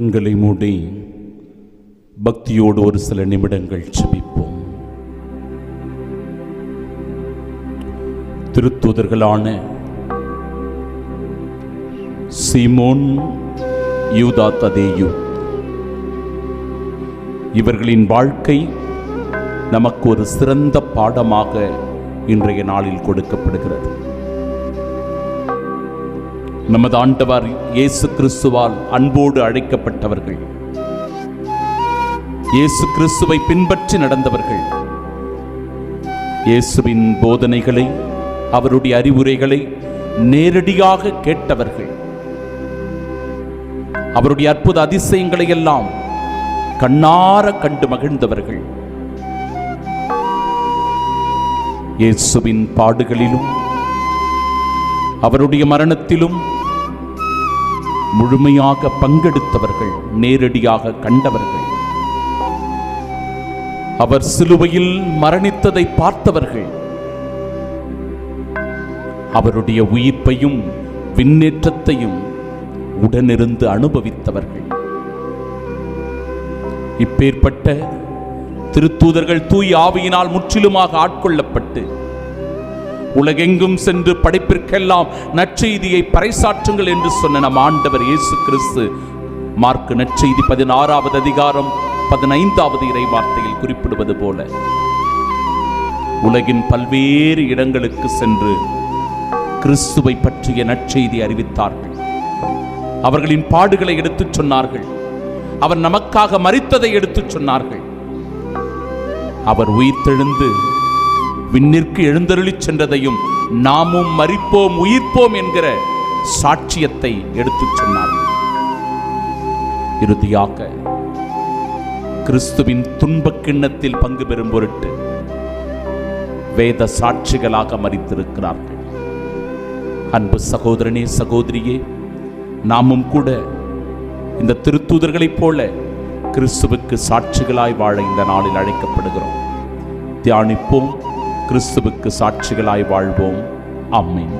கண்களை மூடி பக்தியோடு ஒரு சில நிமிடங்கள் ஜெபிப்போம். திருத்தூதர்களான சீமோன், யூதா ததேயு இவர்களின் வாழ்க்கை நமக்கு ஒரு சிறந்த பாடமாக இன்றைய நாளில் கொடுக்கப்படுகிறது. நமது ஆண்டவர் இயேசு கிறிஸ்துவால் அன்போடு அழைக்கப்பட்டவர்கள், இயேசு கிறிஸ்துவை பின்பற்றி நடந்தவர்கள், இயேசுவின் போதனைகளை, அவருடைய அறிவுரைகளை நேரடியாக கேட்டவர்கள், அவருடைய அற்புத அதிசயங்களை எல்லாம் கண்ணார கண்டு மகிழ்ந்தவர்கள். இயேசுவின் பாடுகளிலும் அவருடைய மரணத்திலும் முழுமையாக பங்கெடுத்தவர்கள், நேரடியாக கண்டவர்கள். அவர் சிலுவையில் மரணித்ததை பார்த்தவர்கள், அவருடைய உயிர்ப்பையும் விண்ணேற்றத்தையும் உடனிருந்து அனுபவித்தவர்கள். இப்பேற்பட்ட திருத்தூதர்கள் தூய் ஆவியினால் முற்றிலுமாக ஆட்கொள்ளப்பட்டு உலகெங்கும் சென்று படைப்பிற்கெல்லாம் நற்செய்தியை பறைசாற்றுங்கள் என்று சொன்ன நம் ஆண்டவர் இயேசு கிறிஸ்து மார்க்கு நற்செய்தி 16வது அதிகாரம் 15வது இறைவார்த்தையில் குறிப்பிடுவது போல உலகின் பல்வேறு இடங்களுக்கு சென்று கிறிஸ்துவை பற்றிய நற்செய்தி அறிவித்தார்கள். அவர்களின் பாடுகளை எடுத்துச் சொன்னார்கள். அவர் நமக்காக மரித்ததை எடுத்துச் சொன்னார்கள். அவர் உயிர்த்தெழுந்து விண்ணிற்கு எழுந்தருளிச் சென்றதையும் நாமும் மரிப்போம் உயிர்ப்போம் என்கிற சாட்சியத்தை எடுத்துச் சொன்னார்கள். இறுதியாக கிறிஸ்துவின் துன்பக் கிண்ணத்தில் பங்கு பெறும் பொருட்டு வேத சாட்சிகளாக மரித்திருக்கிறார்கள். அன்பு சகோதரனே, சகோதரியே, நாமும் கூட இந்த திருத்தூதர்களைப் போல கிறிஸ்துவுக்கு சாட்சிகளாய் வாழ இந்த நாளில் அழைக்கப்படுகிறோம். தியானிப்போம், கிறிஸ்துவுக்கு சாட்சிகளாய் வாழ்வோம். ஆமென்.